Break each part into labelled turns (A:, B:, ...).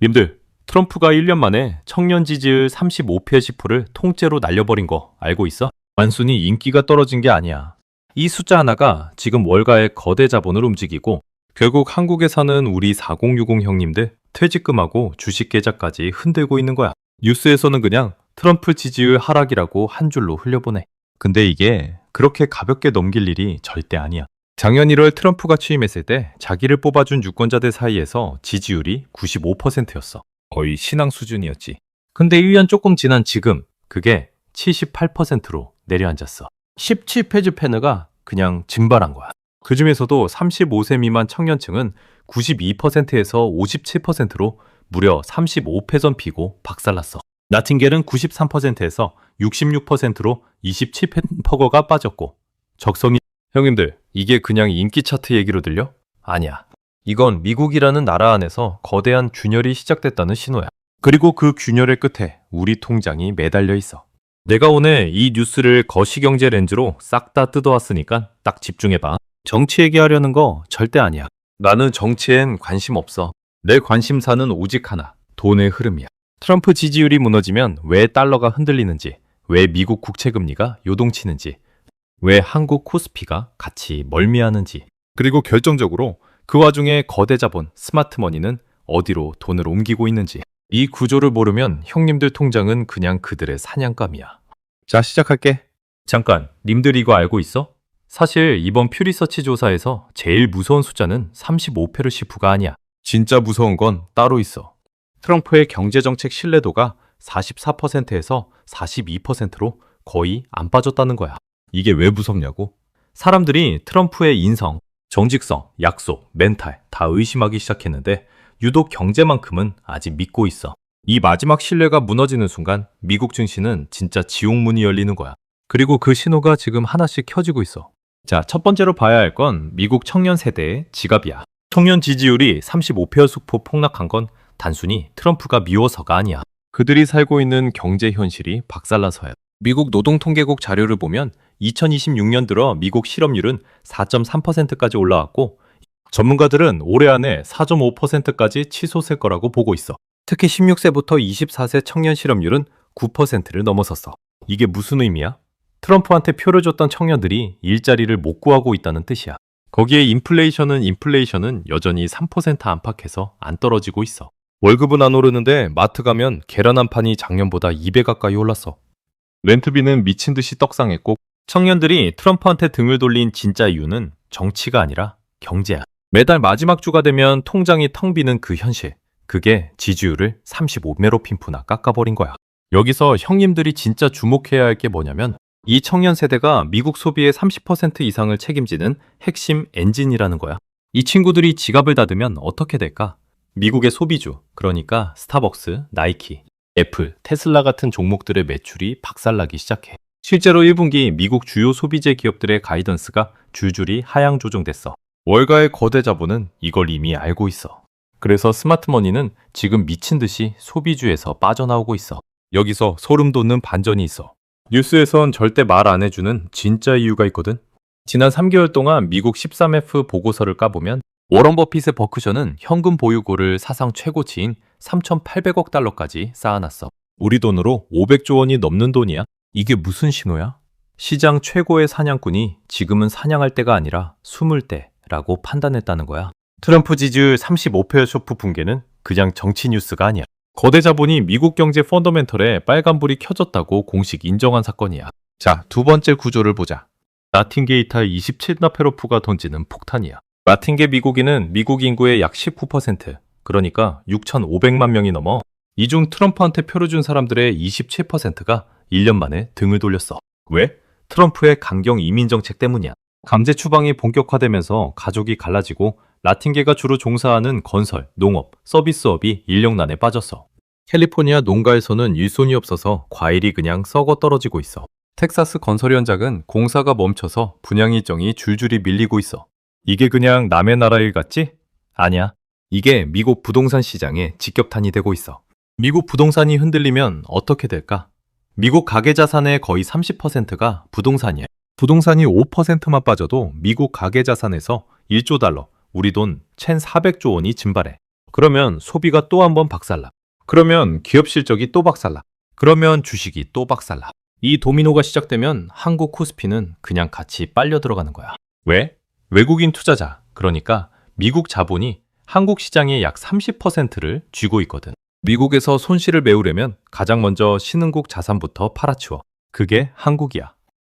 A: 님들, 트럼프가 1년 만에 청년 지지율 35%를 통째로 날려버린 거 알고 있어? 단순히 인기가 떨어진 게 아니야. 이 숫자 하나가 지금 월가의 거대 자본을 움직이고 결국 한국에 사는 우리 4060 형님들 퇴직금하고 주식 계좌까지 흔들고 있는 거야. 뉴스에서는 그냥 트럼프 지지율 하락이라고 한 줄로 흘려보내. 근데 이게 그렇게 가볍게 넘길 일이 절대 아니야. 작년 1월 트럼프가 취임했을 때 자기를 뽑아준 유권자들 사이에서 지지율이 95%였어. 거의 신앙 수준이었지. 근데 1년 조금 지난 지금 그게 78%로 내려앉았어. 17페이지 패너가 그냥 증발한 거야. 그 중에서도 35세 미만 청년층은 92%에서 57%로 무려 35패선 피고 박살났어. 나팅겔은 93%에서 66%로 27%가 빠졌고 적성이 형님들, 이게 그냥 인기 차트 얘기로 들려? 아니야. 이건 미국이라는 나라 안에서 거대한 균열이 시작됐다는 신호야. 그리고 그 균열의 끝에 우리 통장이 매달려 있어. 내가 오늘 이 뉴스를 거시경제 렌즈로 싹 다 뜯어왔으니까 딱 집중해봐. 정치 얘기하려는 거 절대 아니야. 나는 정치엔 관심 없어. 내 관심사는 오직 하나, 돈의 흐름이야. 트럼프 지지율이 무너지면 왜 달러가 흔들리는지, 왜 미국 국채금리가 요동치는지, 왜 한국 코스피가 같이 멀미하는지, 그리고 결정적으로 그 와중에 거대 자본, 스마트머니는 어디로 돈을 옮기고 있는지. 이 구조를 모르면 형님들 통장은 그냥 그들의 사냥감이야. 자, 시작할게. 잠깐, 님들 이거 알고 있어? 사실 이번 퓨리서치 조사에서 제일 무서운 숫자는 35페르시프가 아니야. 진짜 무서운 건 따로 있어. 트럼프의 경제정책 신뢰도가 44%에서 42%로 거의 안 빠졌다는 거야. 이게 왜 무섭냐고? 사람들이 트럼프의 인성, 정직성, 약속, 멘탈 다 의심하기 시작했는데 유독 경제만큼은 아직 믿고 있어. 이 마지막 신뢰가 무너지는 순간 미국 증시는 진짜 지옥문이 열리는 거야. 그리고 그 신호가 지금 하나씩 켜지고 있어. 자, 첫 번째로 봐야 할 건 미국 청년 세대의 지갑이야. 청년 지지율이 35% 수포 폭락한 건 단순히 트럼프가 미워서가 아니야. 그들이 살고 있는 경제 현실이 박살나서야. 미국 노동통계국 자료를 보면 2026년 들어 미국 실업률은 4.3%까지 올라왔고 전문가들은 올해 안에 4.5%까지 치솟을 거라고 보고 있어. 특히 16세부터 24세 청년 실업률은 9%를 넘어섰어. 이게 무슨 의미야? 트럼프한테 표를 줬던 청년들이 일자리를 못 구하고 있다는 뜻이야. 거기에 인플레이션은 여전히 3% 안팎에서 안 떨어지고 있어. 월급은 안 오르는데 마트 가면 계란 한 판이 작년보다 2배 가까이 올랐어. 렌트비는 미친 듯이 떡상했고 청년들이 트럼프한테 등을 돌린 진짜 이유는 정치가 아니라 경제야. 매달 마지막 주가 되면 통장이 텅 비는 그 현실. 그게 지지율을 35매로 핀푸나 깎아버린 거야. 여기서 형님들이 진짜 주목해야 할 게 뭐냐면 이 청년 세대가 미국 소비의 30% 이상을 책임지는 핵심 엔진이라는 거야. 이 친구들이 지갑을 닫으면 어떻게 될까? 미국의 소비주, 그러니까 스타벅스, 나이키, 애플, 테슬라 같은 종목들의 매출이 박살나기 시작해. 실제로 1분기 미국 주요 소비재 기업들의 가이던스가 줄줄이 하향 조정됐어. 월가의 거대 자본은 이걸 이미 알고 있어. 그래서 스마트머니는 지금 미친 듯이 소비주에서 빠져나오고 있어. 여기서 소름 돋는 반전이 있어. 뉴스에선 절대 말 안 해주는 진짜 이유가 있거든. 지난 3개월 동안 미국 13F 보고서를 까보면 워런 버핏의 버크셔는 현금 보유고를 사상 최고치인 3,800억 달러까지 쌓아놨어. 우리 돈으로 500조 원이 넘는 돈이야. 이게 무슨 신호야? 시장 최고의 사냥꾼이 지금은 사냥할 때가 아니라 숨을 때라고 판단했다는 거야. 트럼프 지지율 35% 쇼프 붕괴는 그냥 정치 뉴스가 아니야. 거대 자본이 미국 경제 펀더멘털에 빨간불이 켜졌다고 공식 인정한 사건이야. 자, 두 번째 구조를 보자. 나팅게이타 27나페로프가 던지는 폭탄이야. 나팅게 미국인은 미국 인구의 약 19%, 그러니까 6,500만 명이 넘어. 이 중 트럼프한테 표를 준 사람들의 27%가 1년 만에 등을 돌렸어. 왜? 트럼프의 강경 이민 정책 때문이야. 강제 추방이 본격화되면서 가족이 갈라지고 라틴계가 주로 종사하는 건설, 농업, 서비스업이 인력난에 빠졌어. 캘리포니아 농가에서는 일손이 없어서 과일이 그냥 썩어 떨어지고 있어. 텍사스 건설 현장은 공사가 멈춰서 분양 일정이 줄줄이 밀리고 있어. 이게 그냥 남의 나라 일 같지? 아니야. 이게 미국 부동산 시장의 직격탄이 되고 있어. 미국 부동산이 흔들리면 어떻게 될까? 미국 가계자산의 거의 30%가 부동산이야. 부동산이 5%만 빠져도 미국 가계자산에서 1조 달러, 우리 돈 1,400조 원이 증발해. 그러면 소비가 또 한 번 박살나. 그러면 기업 실적이 또 박살나. 그러면 주식이 또 박살나. 이 도미노가 시작되면 한국 코스피는 그냥 같이 빨려 들어가는 거야. 왜? 외국인 투자자, 그러니까 미국 자본이 한국 시장의 약 30%를 쥐고 있거든. 미국에서 손실을 메우려면 가장 먼저 신흥국 자산부터 팔아치워. 그게 한국이야.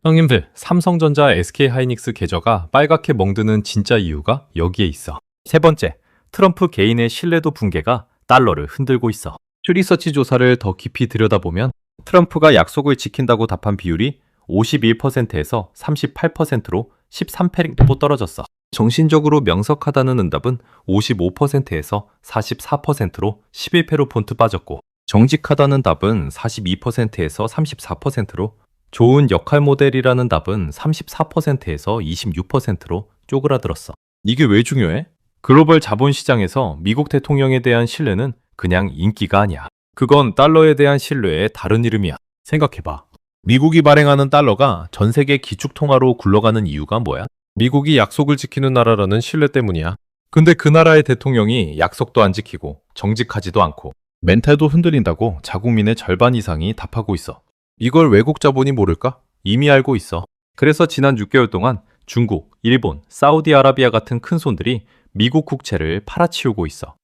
A: 형님들, 삼성전자, SK하이닉스 계좌가 빨갛게 멍드는 진짜 이유가 여기에 있어. 세 번째, 트럼프 개인의 신뢰도 붕괴가 달러를 흔들고 있어. 슈리서치 조사를 더 깊이 들여다보면 트럼프가 약속을 지킨다고 답한 비율이 51%에서 38%로 13패로 떨어졌어. 정신적으로 명석하다는 응답은 55%에서 44%로 11패로 폰트 빠졌고, 정직하다는 답은 42%에서 34%로, 좋은 역할 모델이라는 답은 34%에서 26%로 쪼그라들었어. 이게 왜 중요해? 글로벌 자본시장에서 미국 대통령에 대한 신뢰는 그냥 인기가 아니야. 그건 달러에 대한 신뢰의 다른 이름이야. 생각해봐. 미국이 발행하는 달러가 전 세계 기축통화로 굴러가는 이유가 뭐야? 미국이 약속을 지키는 나라라는 신뢰 때문이야. 근데 그 나라의 대통령이 약속도 안 지키고 정직하지도 않고 멘탈도 흔들린다고 자국민의 절반 이상이 답하고 있어. 이걸 외국 자본이 모를까? 이미 알고 있어. 그래서 지난 6개월 동안 중국, 일본, 사우디아라비아 같은 큰 손들이 미국 국채를 팔아치우고 있어.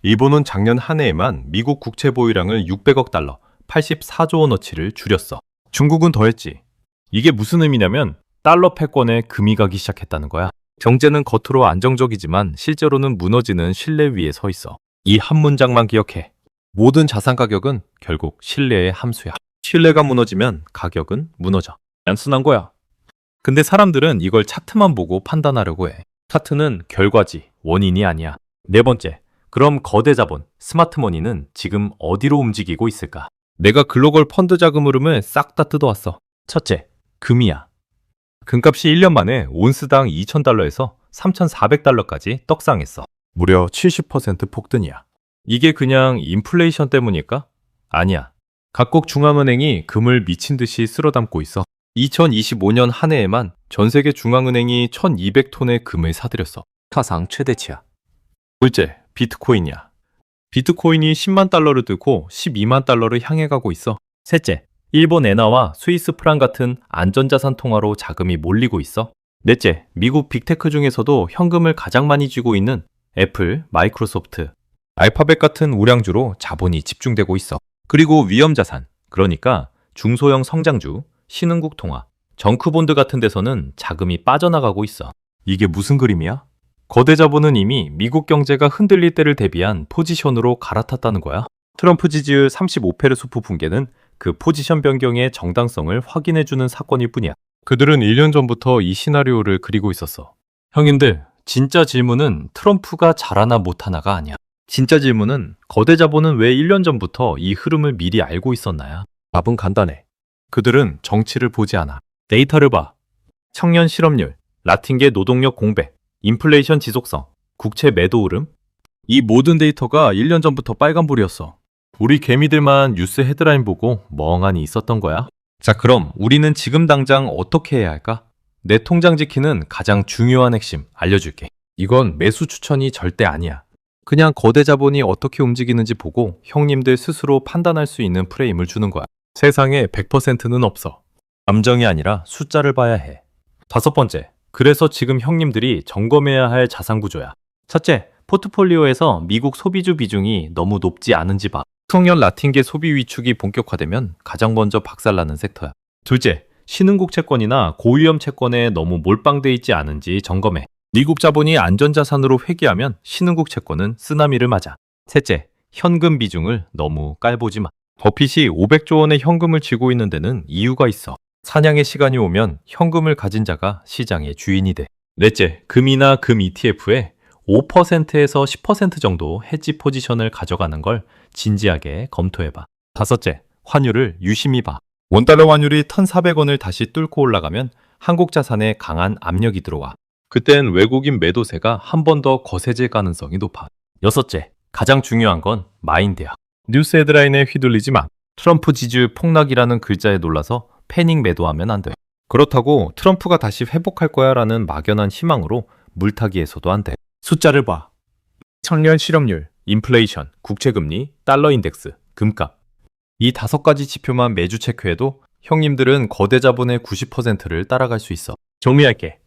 A: 일본은 작년 한 해에만 미국 국채 보유량을 600억 달러, 84조 원어치를 줄였어. 중국은 더했지. 이게 무슨 의미냐면 달러 패권에 금이 가기 시작했다는 거야. 경제는 겉으로 안정적이지만 실제로는 무너지는 신뢰 위에 서 있어. 이 한 문장만 기억해. 모든 자산 가격은 결국 신뢰의 함수야. 신뢰가 무너지면 가격은 무너져. 단순한 거야. 근데 사람들은 이걸 차트만 보고 판단하려고 해. 차트는 결과지, 원인이 아니야. 네 번째, 그럼 거대 자본, 스마트머니는 지금 어디로 움직이고 있을까? 내가 글로벌 펀드 자금 흐름을 싹 다 뜯어왔어. 첫째, 금이야. 금값이 1년 만에 온스당 2,000달러에서 3,400달러까지 떡상했어. 무려 70% 폭등이야. 이게 그냥 인플레이션 때문일까? 아니야. 각국 중앙은행이 금을 미친 듯이 쓸어 담고 있어. 2025년 한 해에만 전 세계 중앙은행이 1,200톤의 금을 사들였어. 사상 최대치야. 둘째, 비트코인이야. 비트코인이 10만 달러를 뚫고 12만 달러를 향해 가고 있어. 셋째, 일본 엔화와 스위스 프랑 같은 안전자산 통화로 자금이 몰리고 있어. 넷째, 미국 빅테크 중에서도 현금을 가장 많이 쥐고 있는 애플, 마이크로소프트, 알파벳 같은 우량주로 자본이 집중되고 있어. 그리고 위험자산, 그러니까 중소형 성장주, 신흥국 통화, 정크본드 같은 데서는 자금이 빠져나가고 있어. 이게 무슨 그림이야? 거대 자본은 이미 미국 경제가 흔들릴 때를 대비한 포지션으로 갈아탔다는 거야. 트럼프 지지율 35패를 소프 붕괴는 그 포지션 변경의 정당성을 확인해주는 사건일 뿐이야. 그들은 1년 전부터 이 시나리오를 그리고 있었어. 형님들, 진짜 질문은 트럼프가 잘하나 못하나가 아니야. 진짜 질문은 거대 자본은 왜 1년 전부터 이 흐름을 미리 알고 있었나야? 답은 간단해. 그들은 정치를 보지 않아. 데이터를 봐. 청년 실업률, 라틴계 노동력 공백, 인플레이션 지속성, 국채 매도 흐름. 이 모든 데이터가 1년 전부터 빨간불이었어. 우리 개미들만 뉴스 헤드라인 보고 멍하니 있었던 거야. 자, 그럼 우리는 지금 당장 어떻게 해야 할까? 내 통장 지키는 가장 중요한 핵심 알려줄게. 이건 매수 추천이 절대 아니야. 그냥 거대 자본이 어떻게 움직이는지 보고 형님들 스스로 판단할 수 있는 프레임을 주는 거야. 세상에 100%는 없어. 감정이 아니라 숫자를 봐야 해. 다섯 번째, 그래서 지금 형님들이 점검해야 할 자산 구조야. 첫째, 포트폴리오에서 미국 소비주 비중이 너무 높지 않은지 봐. 청년 라틴계 소비 위축이 본격화되면 가장 먼저 박살나는 섹터야. 둘째, 신흥국 채권이나 고위험 채권에 너무 몰빵돼 있지 않은지 점검해. 미국 자본이 안전자산으로 회귀하면 신흥국 채권은 쓰나미를 맞아. 셋째, 현금 비중을 너무 깔보지 마. 버핏이 500조 원의 현금을 쥐고 있는 데는 이유가 있어. 사냥의 시간이 오면 현금을 가진 자가 시장의 주인이 돼. 넷째, 금이나 금 ETF에 5%에서 10% 정도 해지 포지션을 가져가는 걸 진지하게 검토해봐. 다섯째, 환율을 유심히 봐. 원달러 환율이 1,400원을 다시 뚫고 올라가면 한국 자산에 강한 압력이 들어와. 그땐 외국인 매도세가 한 번 더 거세질 가능성이 높아. 여섯째, 가장 중요한 건 마인드야. 뉴스 헤드라인에 휘둘리지 마. 트럼프 지지율 폭락이라는 글자에 놀라서 패닉 매도하면 안 돼. 그렇다고 트럼프가 다시 회복할 거야 라는 막연한 희망으로 물타기해서도 안 돼. 숫자를 봐. 청년 실업률, 인플레이션, 국채금리, 달러 인덱스, 금값. 이 5가지 지표만 매주 체크해도 형님들은 거대 자본의 90%를 따라갈 수 있어. 정리할게.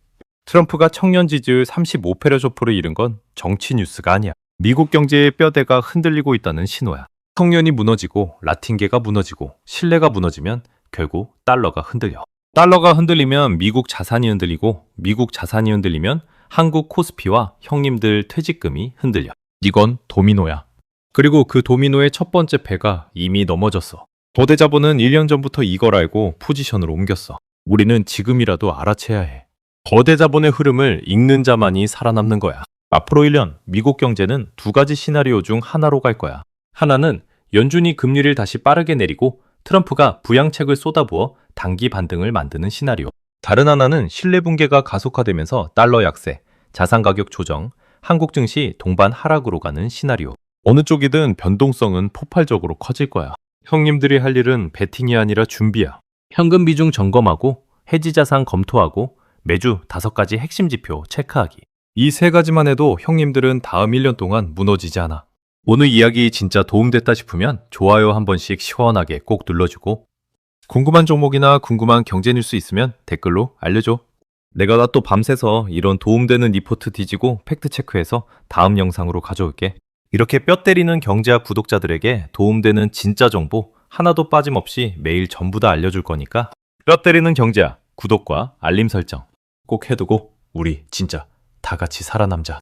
A: 트럼프가 청년 지지율 35%를 잃은 건 정치 뉴스가 아니야. 미국 경제의 뼈대가 흔들리고 있다는 신호야. 청년이 무너지고 라틴계가 무너지고 신뢰가 무너지면 결국 달러가 흔들려. 달러가 흔들리면 미국 자산이 흔들리고 미국 자산이 흔들리면 한국 코스피와 형님들 퇴직금이 흔들려. 이건 도미노야. 그리고 그 도미노의 첫 번째 패가 이미 넘어졌어. 거대 자본은 1년 전부터 이걸 알고 포지션을 옮겼어. 우리는 지금이라도 알아채야 해. 거대 자본의 흐름을 읽는 자만이 살아남는 거야. 앞으로 1년 미국 경제는 2가지 시나리오 중 하나로 갈 거야. 하나는 연준이 금리를 다시 빠르게 내리고 트럼프가 부양책을 쏟아부어 단기 반등을 만드는 시나리오. 다른 하나는 신뢰 붕괴가 가속화되면서 달러 약세, 자산 가격 조정, 한국 증시 동반 하락으로 가는 시나리오. 어느 쪽이든 변동성은 폭발적으로 커질 거야. 형님들이 할 일은 베팅이 아니라 준비야. 현금 비중 점검하고 해지 자산 검토하고 매주 5가지 핵심 지표 체크하기. 이 3가지만 해도 형님들은 다음 1년 동안 무너지지 않아. 오늘 이야기 진짜 도움됐다 싶으면 좋아요 한 번씩 시원하게 꼭 눌러주고 궁금한 종목이나 궁금한 경제 뉴스 있으면 댓글로 알려줘. 내가 또 밤새서 이런 도움되는 리포트 뒤지고 팩트 체크해서 다음 영상으로 가져올게. 이렇게 뼈 때리는 경제학 구독자들에게 도움되는 진짜 정보 하나도 빠짐없이 매일 전부 다 알려줄 거니까 뼈 때리는 경제학 구독과 알림 설정 꼭 해두고 우리 진짜 다 같이 살아남자.